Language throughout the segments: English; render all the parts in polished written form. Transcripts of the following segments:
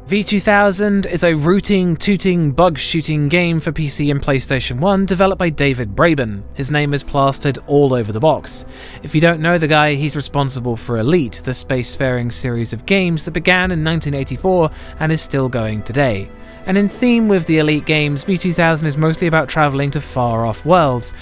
V2000 is a rooting, tooting, bug-shooting game for PC and PlayStation 1 developed by David Braben. His name is plastered all over the box. If you don't know the guy, he's responsible for Elite, the spacefaring series of games that began in 1984 and is still going today. And in theme with the Elite games, V2000 is mostly about travelling to far-off worlds,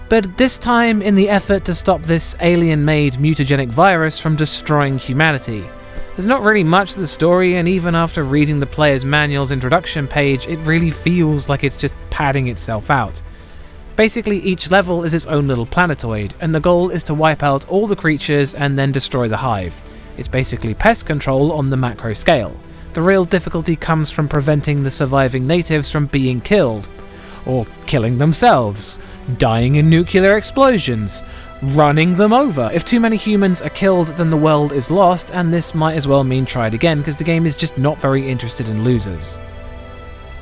but this time in the effort to stop this alien-made mutagenic virus from destroying humanity. There's not really much to the story, and even after reading the player's manual's introduction page, it really feels like it's just padding itself out. Basically, each level is its own little planetoid, and the goal is to wipe out all the creatures and then destroy the hive. It's basically pest control on the macro scale. The real difficulty comes from preventing the surviving natives from being killed, or killing themselves, dying in nuclear explosions, running them over. If too many humans are killed, then the world is lost, and this might as well mean try it again, because the game is just not very interested in losers.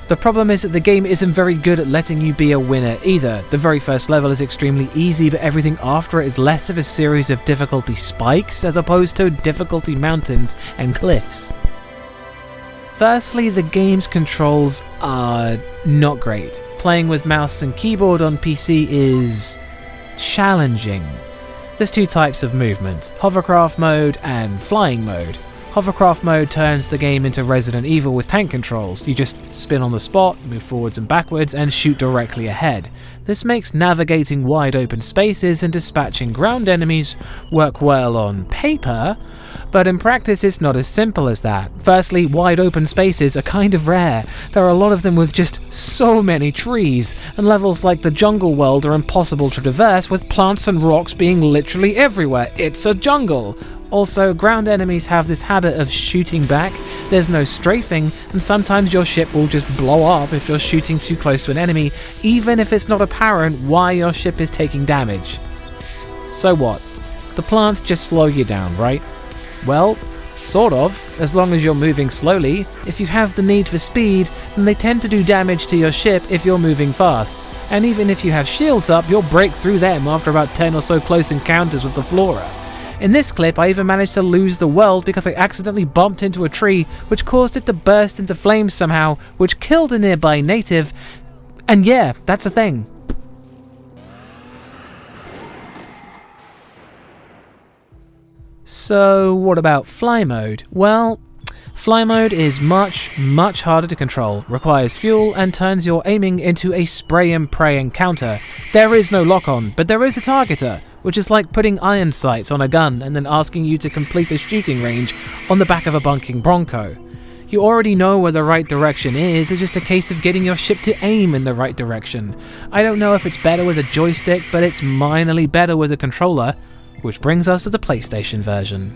The problem is that the game isn't very good at letting you be a winner either. The very first level is extremely easy, but everything after it is less of a series of difficulty spikes as opposed to difficulty mountains and cliffs. Firstly, the game's controls are not great. Playing with mouse and keyboard on PC is challenging. There's two types of movement, hovercraft mode and flying mode. Hovercraft mode turns the game into Resident Evil with tank controls. You just spin on the spot, move forwards and backwards, and shoot directly ahead. This makes navigating wide open spaces and dispatching ground enemies work well on paper, but in practice it's not as simple as that. Firstly, wide open spaces are kind of rare. There are a lot of them with just so many trees, and levels like the jungle world are impossible to traverse with plants and rocks being literally everywhere. It's a jungle! Also, ground enemies have this habit of shooting back, there's no strafing, and sometimes your ship will just blow up if you're shooting too close to an enemy, even if it's not apparent why your ship is taking damage. So what? The plants just slow you down, right? Well, sort of, as long as you're moving slowly. If you have the need for speed, then they tend to do damage to your ship if you're moving fast, and even if you have shields up, you'll break through them after about 10 or so close encounters with the flora. In this clip, I even managed to lose the world because I accidentally bumped into a tree, which caused it to burst into flames somehow, which killed a nearby native, and yeah, that's a thing. So what about fly mode? Well, fly mode is much harder to control, requires fuel, and turns your aiming into a spray and pray encounter. There is no lock-on, but there is a targeter, which is like putting iron sights on a gun and then asking you to complete a shooting range on the back of a bunking Bronco. You already know where the right direction is, it's just a case of getting your ship to aim in the right direction. I don't know if it's better with a joystick, but it's minorly better with a controller, which brings us to the PlayStation version.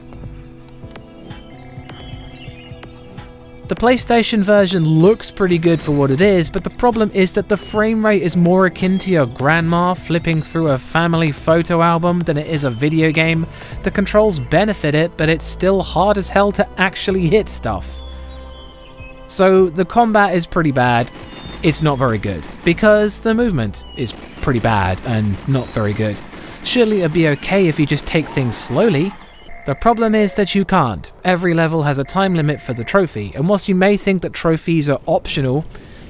The PlayStation version looks pretty good for what it is, but the problem is that the frame rate is more akin to your grandma flipping through a family photo album than it is a video game. The controls benefit it, but it's still hard as hell to actually hit stuff. So the combat is pretty bad. It's not very good, because the movement is pretty bad and not very good. Surely it'd be okay if you just take things slowly. The problem is that you can't. Every level has a time limit for the trophy, and whilst you may think that trophies are optional,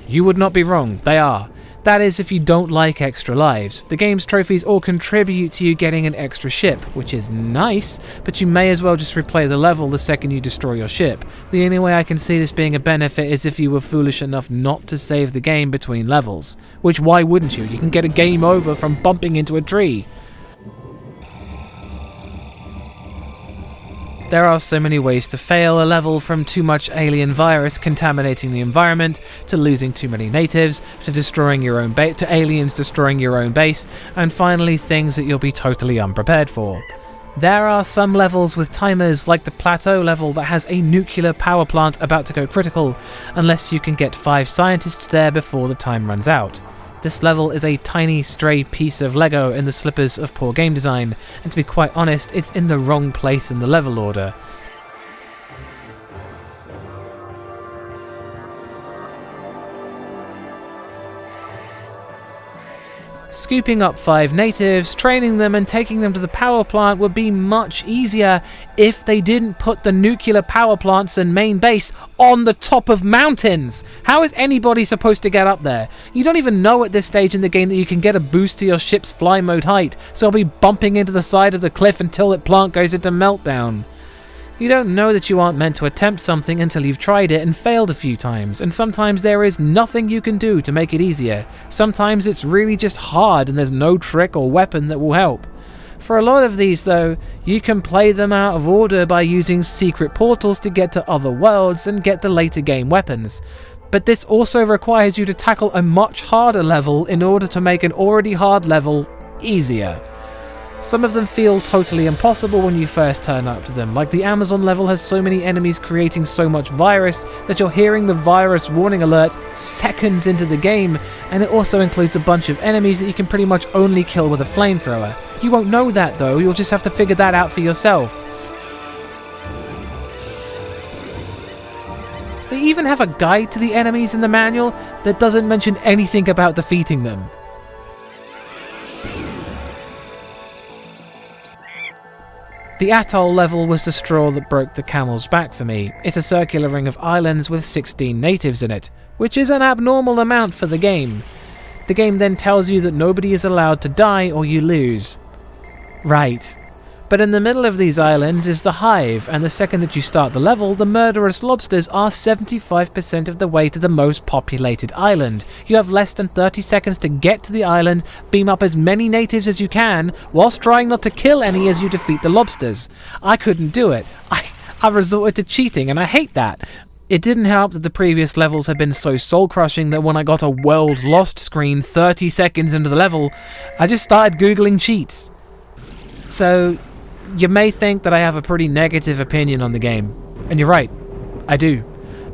you would not be wrong, they are. That is if you don't like extra lives. The game's trophies all contribute to you getting an extra ship, which is nice, but you may as well just replay the level the second you destroy your ship. The only way I can see this being a benefit is if you were foolish enough not to save the game between levels. Which, why wouldn't you? You can get a game over from bumping into a tree. There are so many ways to fail a level, from too much alien virus contaminating the environment, to losing too many natives, to destroying your own base, to aliens destroying your own base, and finally things that you'll be totally unprepared for. There are some levels with timers, like the plateau level that has a nuclear power plant about to go critical, unless you can get 5 scientists there before the time runs out. This level is a tiny stray piece of Lego in the slippers of poor game design, and to be quite honest, it's in the wrong place in the level order. Scooping up 5 natives, training them and taking them to the power plant would be much easier if they didn't put the nuclear power plants and main base on the top of mountains. How is anybody supposed to get up there? You don't even know at this stage in the game that you can get a boost to your ship's fly mode height, so I'll be bumping into the side of the cliff until that plant goes into meltdown. You don't know that you aren't meant to attempt something until you've tried it and failed a few times, and sometimes there is nothing you can do to make it easier. Sometimes it's really just hard and there's no trick or weapon that will help. For a lot of these though, you can play them out of order by using secret portals to get to other worlds and get the later game weapons. But this also requires you to tackle a much harder level in order to make an already hard level easier. Some of them feel totally impossible when you first turn up to them, like the Amazon level has so many enemies creating so much virus that you're hearing the virus warning alert seconds into the game, and it also includes a bunch of enemies that you can pretty much only kill with a flamethrower. You won't know that though, you'll just have to figure that out for yourself. They even have a guide to the enemies in the manual that doesn't mention anything about defeating them. The atoll level was the straw that broke the camel's back for me. It's a circular ring of islands with 16 natives in it, which is an abnormal amount for the game. The game then tells you that nobody is allowed to die or you lose. Right. But in the middle of these islands is the hive, and the second that you start the level, the murderous lobsters are 75% of the way to the most populated island. You have less than 30 seconds to get to the island, beam up as many natives as you can, whilst trying not to kill any as you defeat the lobsters. I couldn't do it. I resorted to cheating, and I hate that. It didn't help that the previous levels had been so soul-crushing that when I got a world lost screen 30 seconds into the level, I just started googling cheats. So you may think that I have a pretty negative opinion on the game, and you're right, I do.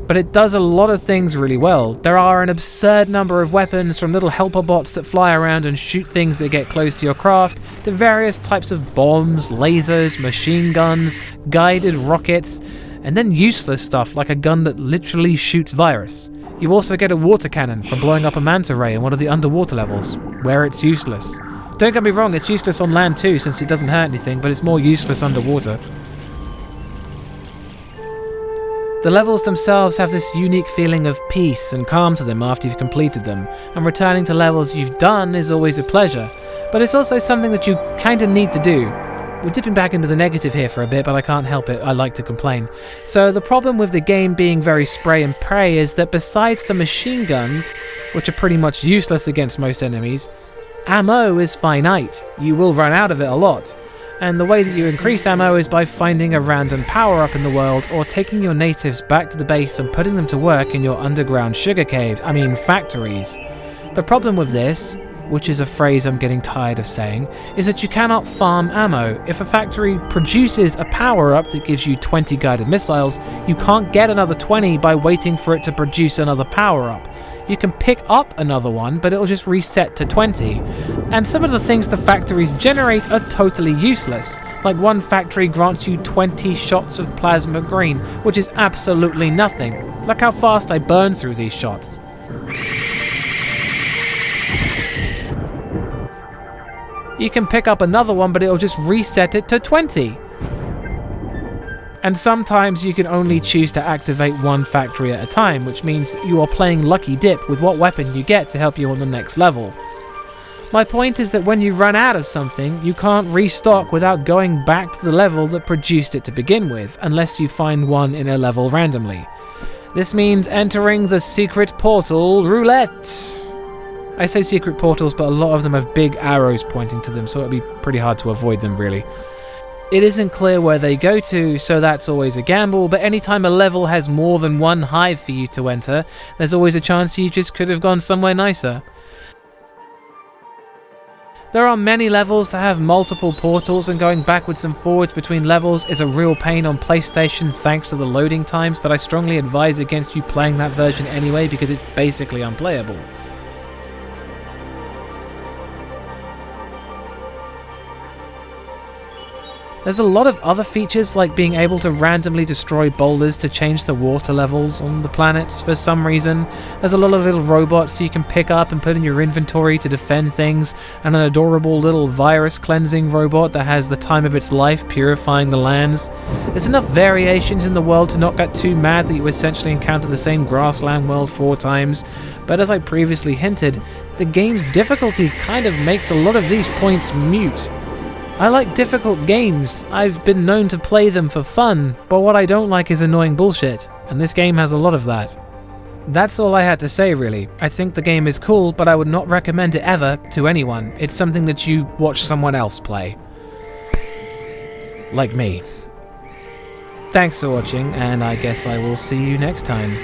But it does a lot of things really well. There are an absurd number of weapons, from little helper bots that fly around and shoot things that get close to your craft, to various types of bombs, lasers, machine guns, guided rockets, and then useless stuff like a gun that literally shoots virus. You also get a water cannon from blowing up a manta ray in one of the underwater levels, where it's useless. Don't get me wrong, it's useless on land too since it doesn't hurt anything, but it's more useless underwater. The levels themselves have this unique feeling of peace and calm to them after you've completed them, and returning to levels you've done is always a pleasure, but it's also something that you kinda need to do. We're dipping back into the negative here for a bit, but I can't help it, I like to complain. So the problem with the game being very spray and pray is that besides the machine guns, which are pretty much useless against most enemies, ammo is finite. You will run out of it a lot. And the way that you increase ammo is by finding a random power-up in the world, or taking your natives back to the base and putting them to work in your underground factories. The problem with this, which is a phrase I'm getting tired of saying, is that you cannot farm ammo. If a factory produces a power-up that gives you 20 guided missiles, you can't get another 20 by waiting for it to produce another power-up. You can pick up another one, but it'll just reset to 20. And some of the things the factories generate are totally useless. Like one factory grants you 20 shots of plasma green, which is absolutely nothing. Look how fast I burn through these shots. You can pick up another one, but it'll just reset it to 20. And sometimes you can only choose to activate one factory at a time, which means you are playing lucky dip with what weapon you get to help you on the next level. My point is that when you run out of something, you can't restock without going back to the level that produced it to begin with, unless you find one in a level randomly. This means entering the secret portal roulette. I say secret portals, but a lot of them have big arrows pointing to them, so it'll be pretty hard to avoid them, really. It isn't clear where they go to, so that's always a gamble, but anytime a level has more than one hive for you to enter, there's always a chance you just could have gone somewhere nicer. There are many levels that have multiple portals, and going backwards and forwards between levels is a real pain on PlayStation thanks to the loading times, but I strongly advise against you playing that version anyway because it's basically unplayable. There's a lot of other features like being able to randomly destroy boulders to change the water levels on the planets for some reason. There's a lot of little robots you can pick up and put in your inventory to defend things, and an adorable little virus cleansing robot that has the time of its life purifying the lands. There's enough variations in the world to not get too mad that you essentially encounter the same grassland world 4 times, but as I previously hinted, the game's difficulty kind of makes a lot of these points moot. I like difficult games, I've been known to play them for fun, but what I don't like is annoying bullshit, and this game has a lot of that. That's all I had to say really. I think the game is cool, but I would not recommend it ever to anyone. It's something that you watch someone else play. Like me. Thanks for watching, and I guess I will see you next time.